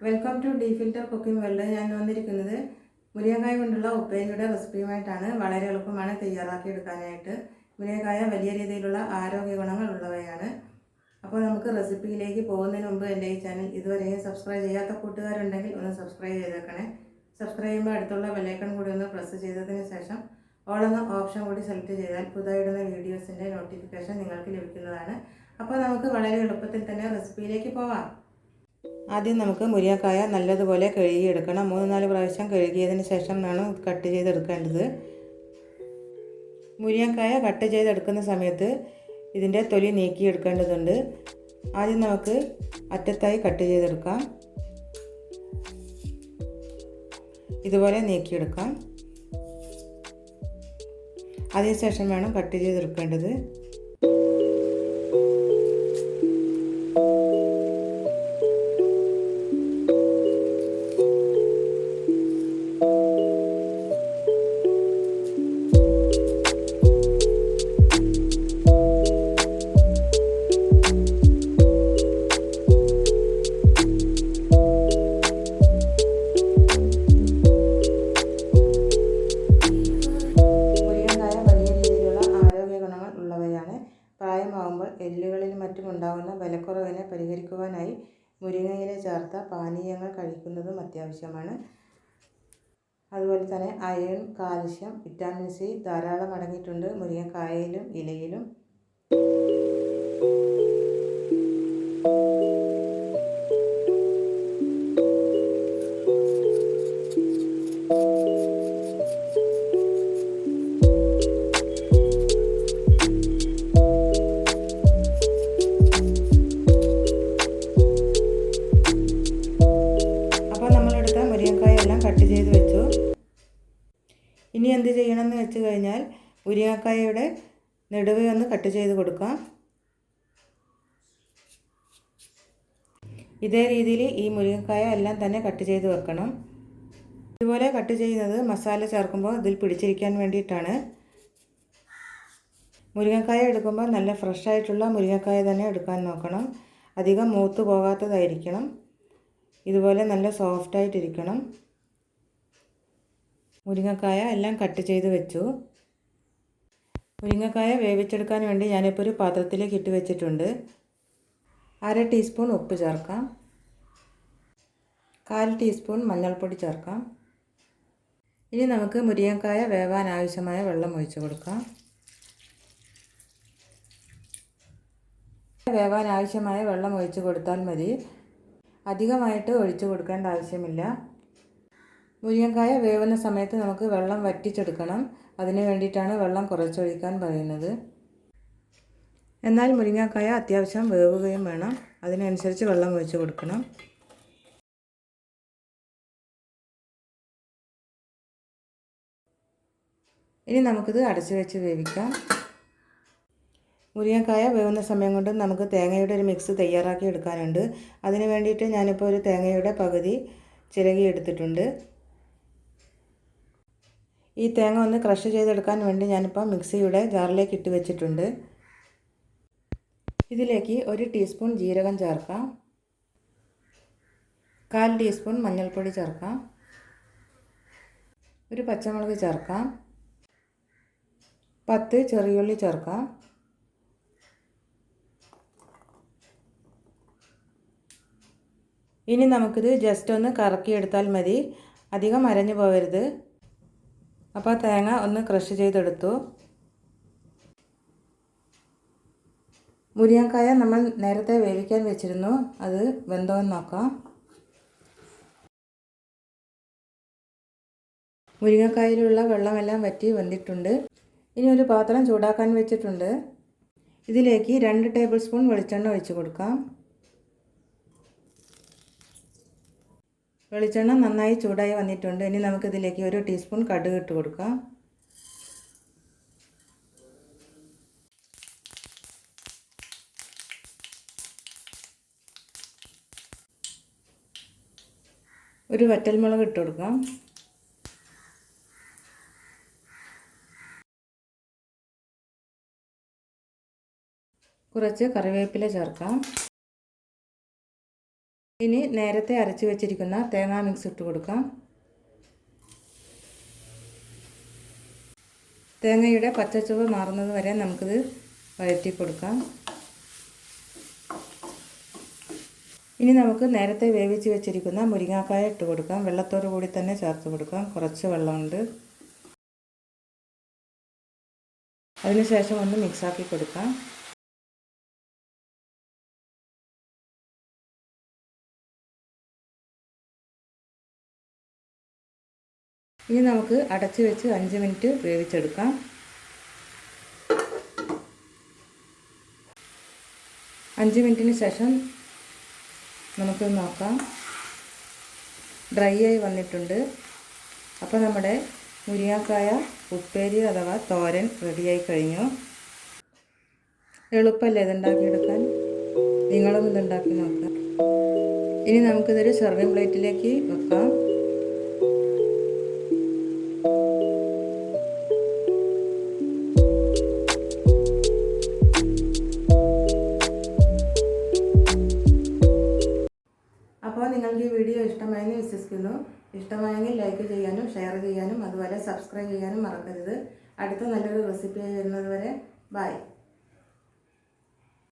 Welcome to Dfilter cooking world. ഞാൻ വന്നിരിക്കുന്നത് മുരിങ്ങക്കായ കൊണ്ടുള്ള ഉപ്പേരിയുടെ റെസിപ്പിയുമായിട്ടാണ്. വളരെ എളുപ്പമാണ് തയ്യാറാക്കി എടുക്കാനായിട്ട്. മുരിങ്ങക്കായ വലിയ രീതിയിലുള്ള ആരോഗ്യ ഗുണങ്ങൾ ഉള്ളവയാണ്. അപ്പോൾ നമുക്ക് റെസിപ്പിയിലേക്ക് പോകുന്നതിന് മുമ്പ് എൻ്റെ ഈ ചാനൽ ഇതുവരെയും സബ്സ്ക്രൈബ് ചെയ്യാത്ത കൂട്ടുകാരുണ്ടെങ്കിൽ ഒന്ന് സബ്സ്ക്രൈബ് ചെയ്തേക്കണേ. സബ്സ്ക്രൈബ് ചെയ്യുമ്പോൾ അടുത്തുള്ള ബെല്ലൈക്കൺ കൂടി ഒന്ന് പ്രസ് ചെയ്തതിന് ശേഷം ഓൾ എന്ന ഓപ്ഷൻ കൂടി സെലക്ട് ചെയ്താൽ പുതിയതായിടുന്ന വീഡിയോസിൻ്റെ നോട്ടിഫിക്കേഷൻ നിങ്ങൾക്ക് ലഭിക്കുന്നതാണ്. അപ്പോൾ നമുക്ക് വളരെ എളുപ്പത്തിൽ തന്നെ റെസിപ്പിയിലേക്ക് പോവാം. ആദ്യം നമുക്ക് മുരിങ്ങക്കായ നല്ലതുപോലെ കഴുകിയെടുക്കണം. 3-4 പ്രാവശ്യം കഴുകിയതിന് ശേഷമാണ് കട്ട് ചെയ്തെടുക്കേണ്ടത്. മുരിങ്ങക്കായ കട്ട് ചെയ്തെടുക്കുന്ന സമയത്ത് ഇതിൻ്റെ തൊലി നീക്കിയെടുക്കേണ്ടതുണ്ട്. ആദ്യം നമുക്ക് അറ്റത്തായി കട്ട് ചെയ്തെടുക്കാം. ഇതുപോലെ നീക്കിയെടുക്കാം. അതിനുശേഷം വേണം കട്ട് ചെയ്തെടുക്കേണ്ടത്. പ്രായമാകുമ്പോൾ എല്ലുകളിലും മറ്റും ഉണ്ടാകുന്ന ബലക്കുറവിനെ പരിഹരിക്കുവാനായി മുരിങ്ങയില ചേർത്ത പാനീയങ്ങൾ കഴിക്കുന്നതും അത്യാവശ്യമാണ്. അതുപോലെ തന്നെ അയൺ, കാൽഷ്യം, വിറ്റാമിൻ സി ധാരാളം അടങ്ങിയിട്ടുണ്ട് മുരിങ്ങക്കായയിലും ഇലയിലും. മുരിങ്ങക്കായ എല്ലാം കട്ട് ചെയ്ത് വെച്ചു. ഇനി എന്ത് ചെയ്യണമെന്ന് വെച്ച് കഴിഞ്ഞാൽ മുരിങ്ങക്കായയുടെ നെടുവെ ഒന്ന് കട്ട് ചെയ്ത് കൊടുക്കാം. ഇതേ രീതിയിൽ ഈ മുരിങ്ങക്കായ എല്ലാം തന്നെ കട്ട് ചെയ്ത് വെക്കണം. ഇതുപോലെ കട്ട് ചെയ്യുന്നത് മസാല ചേർക്കുമ്പോൾ ഇതിൽ പിടിച്ചിരിക്കാൻ വേണ്ടിയിട്ടാണ്. മുരിങ്ങക്കായ എടുക്കുമ്പോൾ നല്ല ഫ്രഷ് ആയിട്ടുള്ള മുരിങ്ങക്കായ തന്നെ എടുക്കാൻ നോക്കണം. അധികം മൂത്ത് പോകാത്തതായിരിക്കണം. ഇതുപോലെ നല്ല സോഫ്റ്റായിട്ടിരിക്കണം. മുരിങ്ങക്കായ എല്ലാം കട്ട് ചെയ്ത് വെച്ചു. മുരിങ്ങക്കായ വേവിച്ചെടുക്കാൻ വേണ്ടി ഞാനിപ്പോൾ ഒരു പാത്രത്തിലേക്ക് ഇട്ട് വെച്ചിട്ടുണ്ട്. 1/2 ടീസ്പൂൺ ഉപ്പ് ചേർക്കാം. 1/4 ടീസ്പൂൺ മഞ്ഞൾപ്പൊടി ചേർക്കാം. ഇനി നമുക്ക് മുരിങ്ങക്കായ വേവാൻ ആവശ്യമായ വെള്ളം ഒഴിച്ച് കൊടുക്കാം. വേവാൻ ആവശ്യമായ വെള്ളം ഒഴിച്ച് കൊടുത്താൽ മതി. അധികമായിട്ട് ഒഴിച്ചു കൊടുക്കേണ്ട ആവശ്യമില്ല. മുരിങ്ങക്കായ വേവുന്ന സമയത്ത് നമുക്ക് വെള്ളം വറ്റിച്ചെടുക്കണം. അതിന് വേണ്ടിയിട്ടാണ് വെള്ളം കുറച്ചൊഴിക്കാൻ പറയുന്നത്. എന്നാൽ മുരിങ്ങക്കായ അത്യാവശ്യം വേവുകയും വേണം. അതിനനുസരിച്ച് വെള്ളം ഒഴിച്ച് കൊടുക്കണം. ഇനി നമുക്കിത് അടച്ചു വെച്ച് വേവിക്കാം. മുരിങ്ങക്കായ വേവുന്ന സമയം കൊണ്ട് നമുക്ക് തേങ്ങയുടെ ഒരു മിക്സ് തയ്യാറാക്കി എടുക്കാനുണ്ട്. അതിന് വേണ്ടിയിട്ട് ഞാനിപ്പോൾ ഒരു തേങ്ങയുടെ പകുതി ചിരകി എടുത്തിട്ടുണ്ട്. ഈ തേങ്ങ ഒന്ന് ക്രഷ് ചെയ്തെടുക്കാൻ വേണ്ടി ഞാനിപ്പോൾ മിക്സിയുടെ ജാറിലേക്ക് ഇട്ട് വെച്ചിട്ടുണ്ട്. ഇതിലേക്ക് 1 ടീസ്പൂൺ ജീരകം ചേർക്കാം. 1/4 ടീസ്പൂൺ മഞ്ഞൾപ്പൊടി ചേർക്കാം. ഒരു പച്ചമുളക് ചേർക്കാം. 10 ചെറിയുള്ളി ചേർക്കാം. ഇനി നമുക്കിത് ജസ്റ്റ് ഒന്ന് കറക്കിയെടുത്താൽ മതി. അധികം അരഞ്ഞു പോകരുത്. അപ്പോൾ തേങ്ങ ഒന്ന് ക്രഷ് ചെയ്തെടുത്തു. മുരിങ്ങക്കായ നമ്മൾ നേരത്തെ വേവിക്കാൻ വെച്ചിരുന്നു. അത് വെന്തോന്ന് നോക്കാം. മുരിങ്ങക്കായയിലുള്ള വെള്ളമെല്ലാം വറ്റി വെന്തിട്ടുണ്ട്. ഇനി ഒരു പാത്രം ചൂടാക്കാൻ വെച്ചിട്ടുണ്ട്. ഇതിലേക്ക് 2 ടേബിൾ സ്പൂൺ വെളിച്ചെണ്ണ ഒഴിച്ച് കൊടുക്കാം. വെളിച്ചെണ്ണ നന്നായി ചൂടായി വന്നിട്ടുണ്ട്. ഇനി നമുക്കിതിലേക്ക് 1 ടീസ്പൂൺ കടുക് ഇട്ട് കൊടുക്കാം. ഒരു വറ്റൽമുളക് ഇട്ട് കൊടുക്കാം. കുറച്ച് കറിവേപ്പില ചേർക്കാം. ഇനി നേരത്തെ അരച്ച് വെച്ചിരിക്കുന്ന തേങ്ങാ മിക്സ് ഇട്ട് കൊടുക്കാം. തേങ്ങയുടെ പച്ചച്ചുവ മാറുന്നത് വരെ നമുക്കിത് വഴറ്റി കൊടുക്കാം. ഇനി നമുക്ക് നേരത്തെ വേവിച്ച് വെച്ചിരിക്കുന്ന മുരിങ്ങാക്കായ ഇട്ട് കൊടുക്കാം. വെള്ളത്തോടു കൂടി തന്നെ ചേർത്ത് കൊടുക്കാം. കുറച്ച് വെള്ളമുണ്ട്. അതിനുശേഷം ഒന്ന് മിക്സാക്കി കൊടുക്കാം. ഇനി നമുക്ക് അടച്ചു വെച്ച് 5 മിനിറ്റ് വേവിച്ചെടുക്കാം. 5 മിനിറ്റിന് ശേഷം നമുക്ക് നോക്കാം. ഡ്രൈ ആയി വന്നിട്ടുണ്ട്. അപ്പോൾ നമ്മുടെ മുരിങ്ങാക്കായ ഉപ്പേരി അഥവാ തോരൻ റെഡിയായി കഴിഞ്ഞു. എളുപ്പമല്ലേ ഇതുണ്ടാക്കിയെടുക്കാൻ? നിങ്ങളും ഇതുണ്ടാക്കി നോക്കാം. ഇനി നമുക്കിതൊരു സെർവിങ് പ്ലേറ്റിലേക്ക് വെക്കാം. അപ്പോൾ നിങ്ങൾക്ക് ഈ വീഡിയോ ഇഷ്ടമായെന്ന് വിശ്വസിക്കുന്നു. ഇഷ്ടമായെങ്കിൽ ലൈക്ക് ചെയ്യാനും ഷെയർ ചെയ്യാനും അതുപോലെ സബ്സ്ക്രൈബ് ചെയ്യാനും മറക്കരുത്. അടുത്ത നല്ലൊരു റെസിപ്പി വരുന്നത് വരെ ബൈ.